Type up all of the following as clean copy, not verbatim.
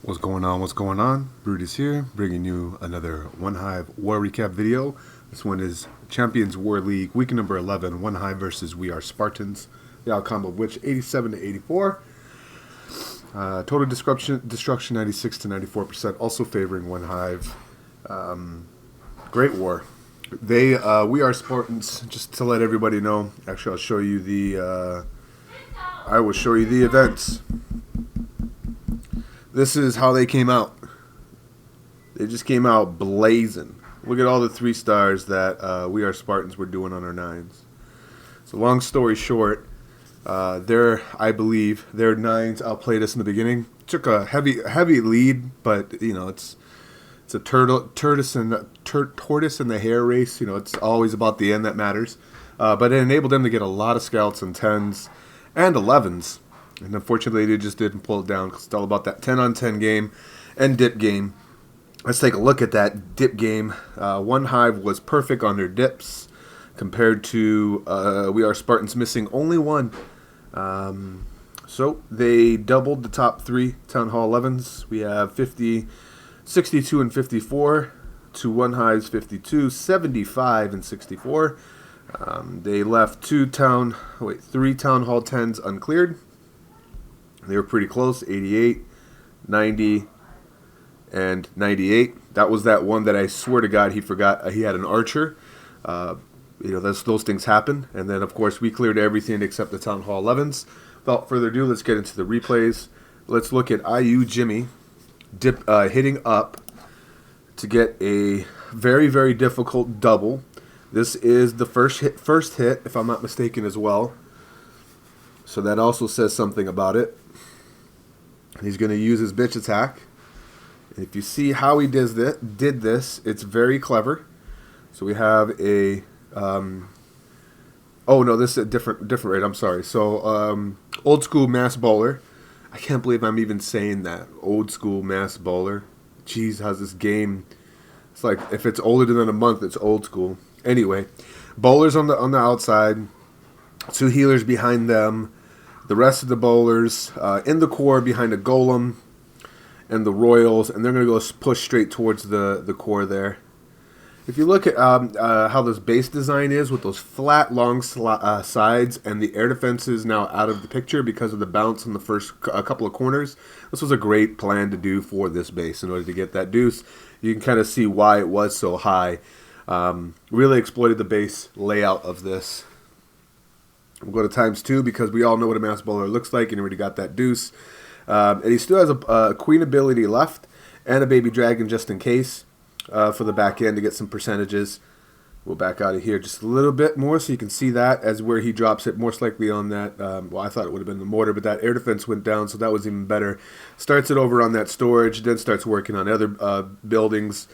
What's going on? What's going on? Brutus here, bringing you another OneHive War Recap video. This one is Champions War League, week number 11, OneHive versus We Are Spartans. The outcome of which 87 to 84. Total destruction 96 to 94%, also favoring OneHive. Great war. We Are Spartans, just to let everybody know. Actually, I'll show you I will show you the events. This is how they came out. They just came out blazing. Look at all the 3 stars that We Are Spartans were doing on our 9s. So long story short, I believe their 9s outplayed us in the beginning. Took a heavy lead, but you know it's a tortoise in the hare race. You know, it's always about the end that matters. But it enabled them to get a lot of scouts and 10s and 11s. And unfortunately, they just didn't pull it down because it's all about that 10-on-10 game and dip game. Let's take a look at that dip game. OneHive was perfect on their dips compared to We Are Spartans missing only one. So they doubled the top 3 Town Hall 11s. We have 50, 62, and 54 to OneHive's 52, 75, and 64. They left 3 Town Hall 10s uncleared. They were pretty close, 88, 90, and 98. That was that one that I swear to God he forgot he had an archer. Those things happen. And then, of course, we cleared everything except the Town Hall 11s. Without further ado, let's get into the replays. Let's look at IU Jimmy hitting up to get a very, very difficult double. This is the first hit, if I'm not mistaken, as well. So that also says something about it. He's going to use his bitch attack. And if you see how he did this, it's very clever. So we have a... oh, no, this is a different rate. I'm sorry. So, old school mass bowler. I can't believe I'm even saying that. Old school mass bowler. Jeez, how's this game... It's like, if it's older than a month, it's old school. Anyway, bowlers on the outside. 2 healers behind them. The rest of the bowlers in the core behind a golem and the royals, and they're going to go push straight towards the core there. If you look at how this base design is with those flat, long sides and the air defenses now out of the picture because of the bounce in the first couple of corners, this was a great plan to do for this base in order to get that deuce. You can kind of see why it was so high. Really exploited the base layout of this. We'll go to times 2 because we all know what a mass bowler looks like, and he already got that deuce. And he still has a queen ability left and a baby dragon just in case for the back end to get some percentages. We'll back out of here just a little bit more so you can see that as where he drops it, most likely on that. Well, I thought it would have been the mortar, but that air defense went down, so that was even better. Starts it over on that storage, then starts working on other buildings.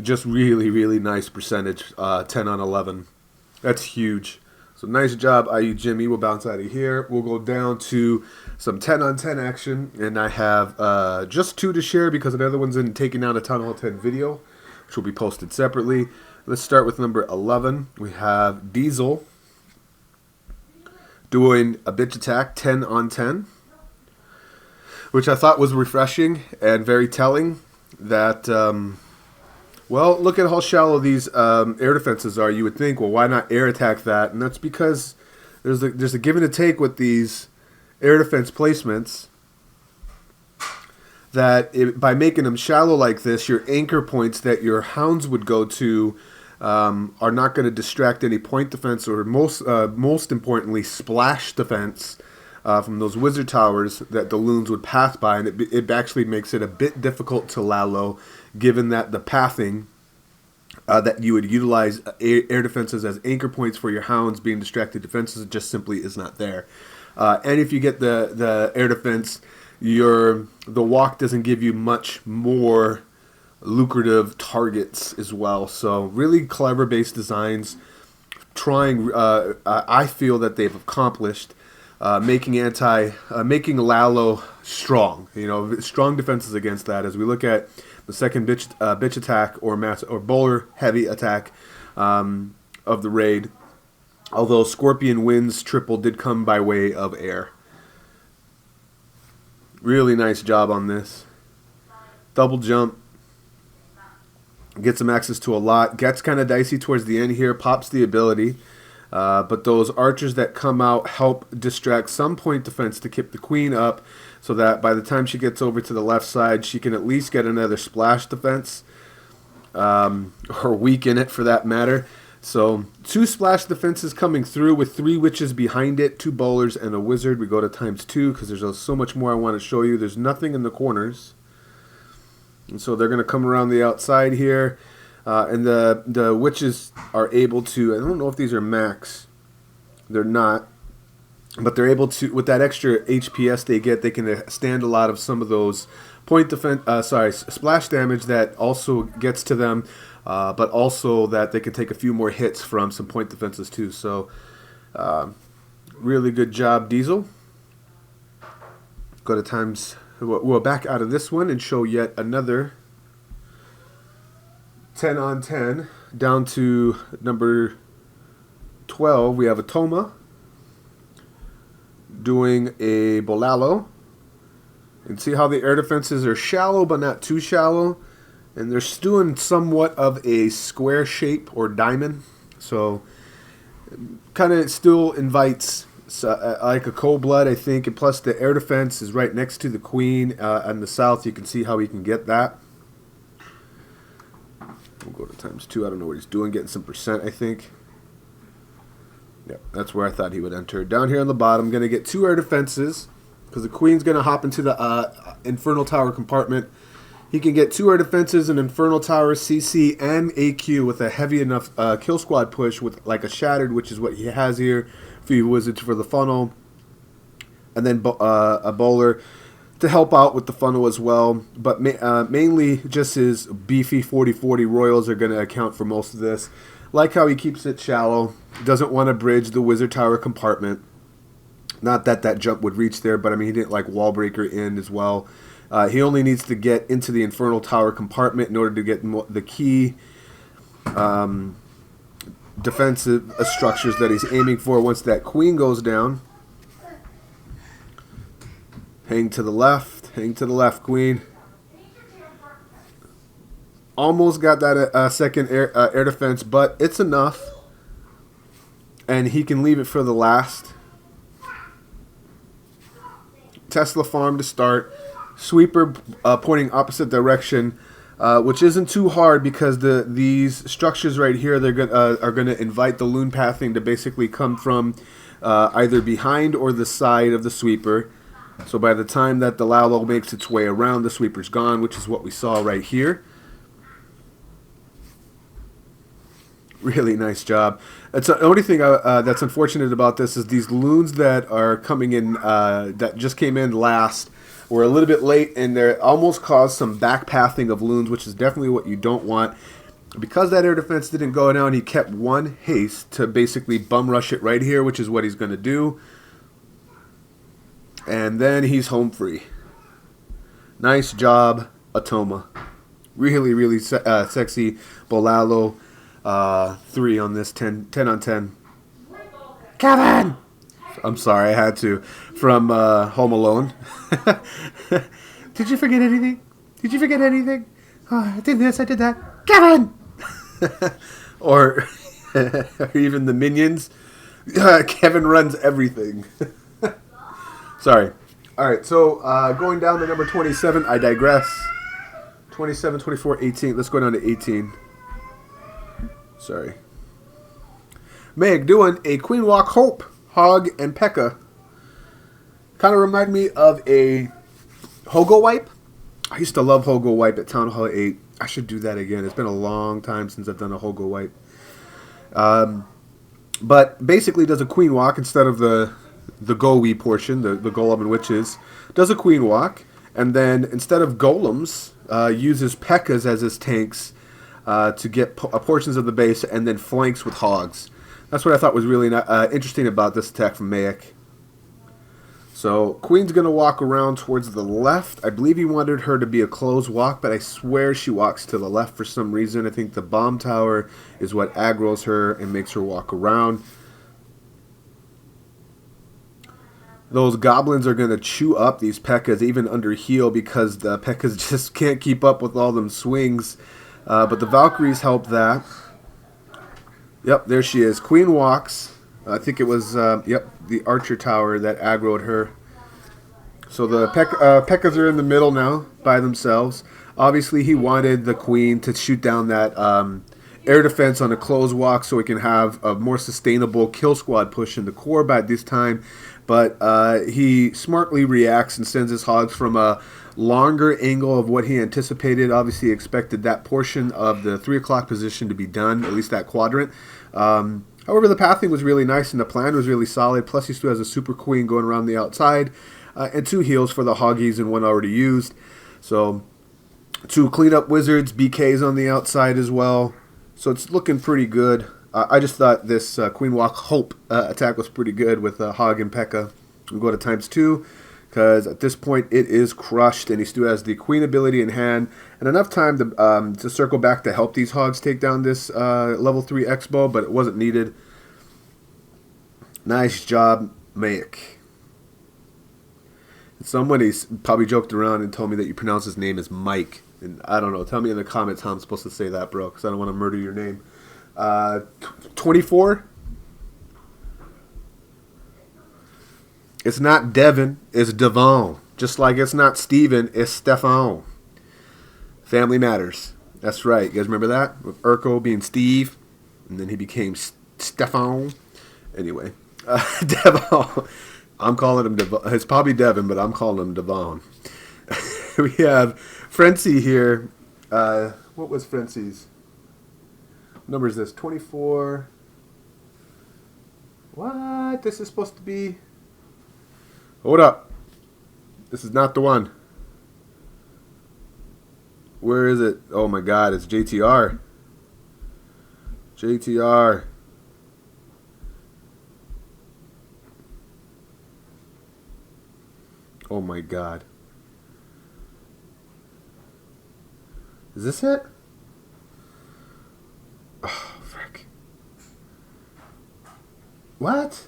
Just really, really nice percentage, 10 on 11. That's huge. So nice job, IU Jimmy. We'll bounce out of here. We'll go down to some 10-on-10 action. And I have just 2 to share because the other one's in taking down a Town Hall 10 video, which will be posted separately. Let's start with number 11. We have Diesel doing a bitch attack 10 on 10, which I thought was refreshing and very telling that... well, look at how shallow these air defenses are. You would think, well, why not air attack that? And that's because there's a give and a take with these air defense placements that by making them shallow like this, your anchor points that your hounds would go to are not going to distract any point defense or most importantly, splash defense from those wizard towers that the loons would pass by. And it actually makes it a bit difficult to Lalo, given that the pathing that you would utilize air defenses as anchor points for your hounds being distracted defenses just simply is not there. And if you get the air defense, the walk doesn't give you much more lucrative targets as well. So really clever base designs. I feel that they've accomplished making Lalo strong. You know, strong defenses against that. As we look at the second bitch attack or bowler heavy attack of the raid, although Scorpion Wind's triple did come by way of air. Really nice job on this. double jump. Gets him access to a lot. Gets kind of dicey towards the end here. Pops the ability. But those archers that come out help distract some point defense to keep the queen up, so that by the time she gets over to the left side, she can at least get another splash defense, or weaken it for that matter. So 2 splash defenses coming through with 3 witches behind it, 2 bowlers and a wizard. We go to ×2 because there's so much more I want to show you. There's nothing in the corners. And so they're going to come around the outside here. And the witches are able to, I don't know if these are max. They're not. But they're able to, with that extra HPS they get, they can stand a lot of some of those splash damage that also gets to them. But also that they can take a few more hits from some point defenses too. So, really good job, Diesel. Go to times. We'll back out of this one and show yet another 10 on 10. Down to number 12, we have Atoma doing a Lalo. And see how the air defenses are shallow but not too shallow. And they're doing somewhat of a square shape or diamond. So kind of still invites like a cold blood, I think. And plus the air defense is right next to the queen on the south. You can see how he can get that. We'll go to ×2. I don't know what he's doing. Getting some percent, I think. Yep, that's where I thought he would enter. Down here on the bottom, going to get 2 air defenses. Because the queen's going to hop into the Infernal Tower compartment. He can get 2 air defenses, an Infernal Tower, CC, and AQ with a heavy enough kill squad push with like a Shattered, which is what he has here for you wizards for the funnel. And then a bowler to help out with the funnel as well. But mainly just his beefy 40-40 royals are going to account for most of this. Like how he keeps it shallow. Doesn't want to bridge the wizard tower compartment. Not that that jump would reach there, but I mean he didn't like wall breaker in as well. He only needs to get into the Infernal Tower compartment in order to get the key defensive structures that he's aiming for once that queen goes down. Hang to the left, queen. Almost got that second air defense, but it's enough. And he can leave it for the last. Tesla farm to start. Sweeper pointing opposite direction, which isn't too hard because these structures right here are gonna invite the loon pathing to basically come from either behind or the side of the sweeper. So by the time that the Lalo makes its way around, the sweeper's gone, which is what we saw right here. Really nice job. It's the only thing that's unfortunate about this is these loons that are coming in that just came in last. We're a little bit late, and they almost caused some backpathing of loons, which is definitely what you don't want. Because that air defense didn't go down, he kept 1 haste to basically bum rush it right here, which is what he's going to do. And then he's home free. Nice job, Atoma. Really, really sexy Lalo 3 on this 10 on 10. Kevin! I'm sorry, I had to. From Home Alone. Did you forget anything? Did you forget anything? Oh, I did this, I did that. Kevin! or even the Minions. Kevin runs everything. Sorry. All right, so going down to number 27, I digress. 27, 24, 18. Let's go down to 18. Sorry. Mayock doing a Queen Walk Hope, Hog, and P.E.K.K.A. Kind of remind me of a Hogo Wipe. I used to love Hogo Wipe at Town Hall 8. I should do that again. It's been a long time since I've done a Hogo Wipe. But basically does a Queen Walk instead of the Goe portion, the Golem and Witches. Does a Queen Walk, and then instead of Golems, uses P.E.K.K.A.s as his tanks to get portions of the base, and then flanks with Hogs. That's what I thought was really interesting about this attack from Mayock. So Queen's going to walk around towards the left. I believe he wanted her to be a close walk, but I swear she walks to the left for some reason. I think the bomb tower is what aggroes her and makes her walk around. Those goblins are going to chew up these P.E.K.K.A.s even under heal because the P.E.K.K.A.s just can't keep up with all them swings. But the Valkyries help that. Yep, there she is. Queen walks. I think it was, yep, the archer tower that aggroed her. So the P.E.K.K.A.s are in the middle now by themselves. Obviously, he wanted the queen to shoot down that air defense on a close walk so he can have a more sustainable kill squad push in the core by this time. But he smartly reacts and sends his hogs from a longer angle of what he anticipated. Obviously, he expected that portion of the 3 o'clock position to be done, at least that quadrant. However, the pathing was really nice and the plan was really solid. Plus, he still has a super queen going around the outside and 2 heals for the hoggies and 1 already used. So 2 cleanup wizards, BKs on the outside as well. So it's looking pretty good. I just thought this Queen Walk Hope attack was pretty good with Hog and P.E.K.K.A. We'll go to ×2 because at this point it is crushed and he still has the Queen ability in hand and enough time to circle back to help these Hogs take down this level 3 Expo, but it wasn't needed. Nice job, Mayock. Somebody's probably joked around and told me that you pronounce his name as Mike. And I don't know. Tell me in the comments how I'm supposed to say that, bro, because I don't want to murder your name. 24. It's not Devon, it's Devon. Just like it's not Steven, it's Stefan. Family matters. That's right. You guys remember that? With Urko being Steve, and then he became Stefan. Anyway, Devon. I'm calling him Devon. It's probably Devon, but I'm calling him Devon. We have Frenzy here. What was Frenzy's? What number is this? 24. What? This is supposed to be... Hold up. This is not the one. Where is it? Oh my god, it's JTR. JTR. Oh my god. Is this it? Oh, frick. What?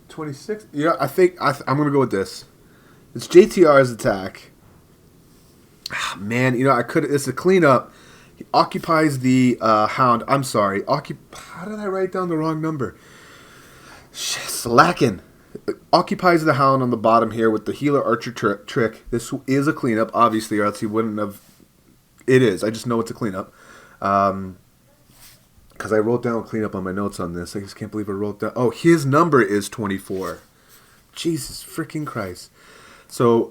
26? Yeah, I think I'm going to go with this. It's JTR's attack. Oh, man, you know, it's a cleanup. He occupies the hound. I'm sorry. How did I write down the wrong number? Slacking. Occupies the hound on the bottom here with the healer archer trick. This is a cleanup, obviously, or else he wouldn't have. It is. I just know it's a cleanup. Because I wrote down cleanup on my notes on this. I just can't believe I wrote down. Oh, his number is 24. Jesus freaking Christ. So,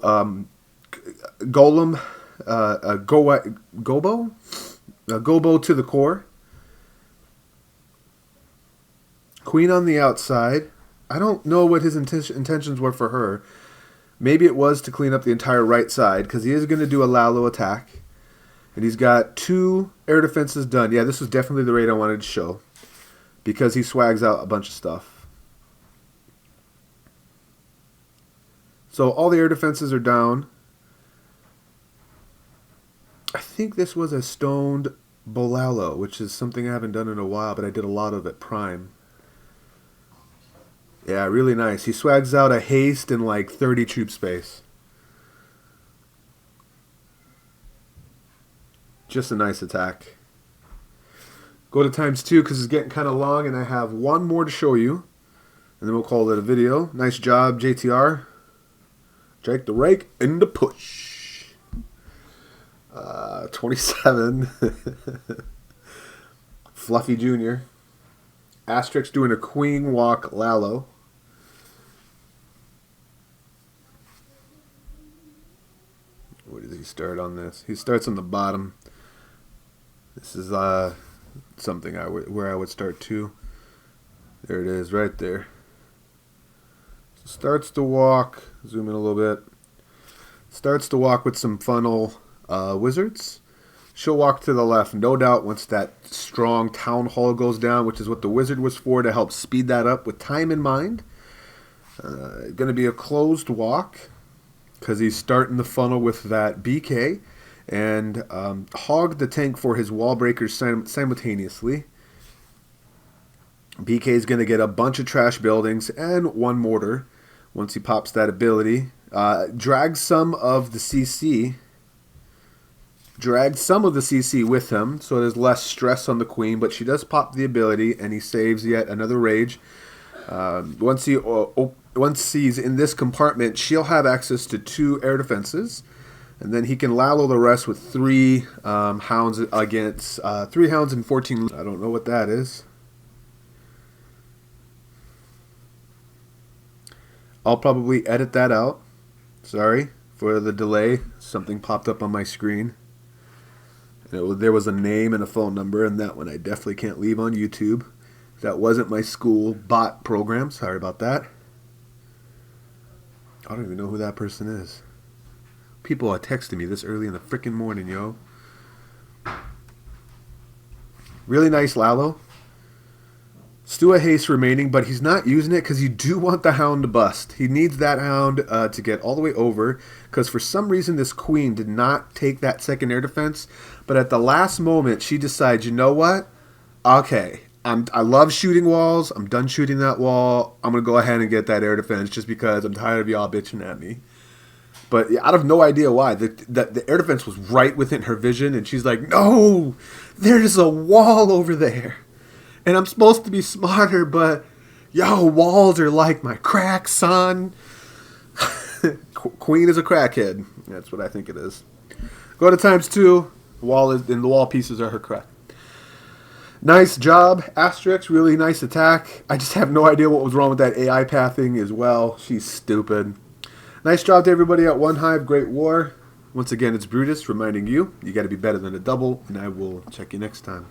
Golem, Gobo to the core. Queen on the outside. I don't know what his intentions were for her. Maybe it was to clean up the entire right side, because he is going to do a Lalo attack. And he's got 2 air defenses done. Yeah, this was definitely the raid I wanted to show, because he swags out a bunch of stuff. So all the air defenses are down. I think this was a stoned Bolalo, which is something I haven't done in a while, but I did a lot of at Prime. Yeah, really nice. He swags out a haste and like 30 troop space. Just a nice attack. Go to ×2 because it's getting kind of long and I have 1 more to show you. And then we'll call it a video. Nice job, JTR. Jake the rake and the push. 27. Fluffy Jr. Asterix doing a Queen Walk Lalo. Where does he start on this? He starts on the bottom. This is something where I would start too. There it is, right there. So starts to walk. Zoom in a little bit. Starts to walk with some funnel wizards. She'll walk to the left, no doubt, once that strong town hall goes down, which is what the wizard was for, to help speed that up with time in mind. Going to be a closed walk, because he's starting the funnel with that BK, and hog the tank for his wall breakers simultaneously. BK is going to get a bunch of trash buildings and one mortar once he pops that ability. Drags some of the CC. Drags some of the CC with him, so there's less stress on the queen, but she does pop the ability, and he saves yet another rage. Once he's in this compartment, she'll have access to 2 air defenses, and then he can Lalo the rest with 3 hounds against 3 hounds and 14. I don't know what that is. I'll probably edit that out. Sorry for the delay. Something popped up on my screen. There was a name and a phone number, and that one I definitely can't leave on YouTube. That wasn't my school bot program. Sorry about that. I don't even know who that person is. People are texting me this early in the freaking morning, yo. Really nice Lalo. Still a haste remaining, but he's not using it because you do want the hound to bust. He needs that hound to get all the way over, because for some reason this queen did not take that second air defense, but at the last moment she decides, you know what? Okay, I love shooting walls. I'm done shooting that wall. I'm going to go ahead and get that air defense just because I'm tired of y'all bitching at me. But out of no idea why. The air defense was right within her vision, and she's like, no, there's a wall over there. And I'm supposed to be smarter, but, yo, walls are like my crack, son. Queen is a crackhead. That's what I think it is. Go to ×2. The wall pieces are her crack. Nice job, Asterix. Really nice attack. I just have no idea what was wrong with that AI pathing as well. She's stupid. Nice job to everybody at OneHive. Great war. Once again, it's Brutus reminding you, you got to be better than a double, and I will check you next time.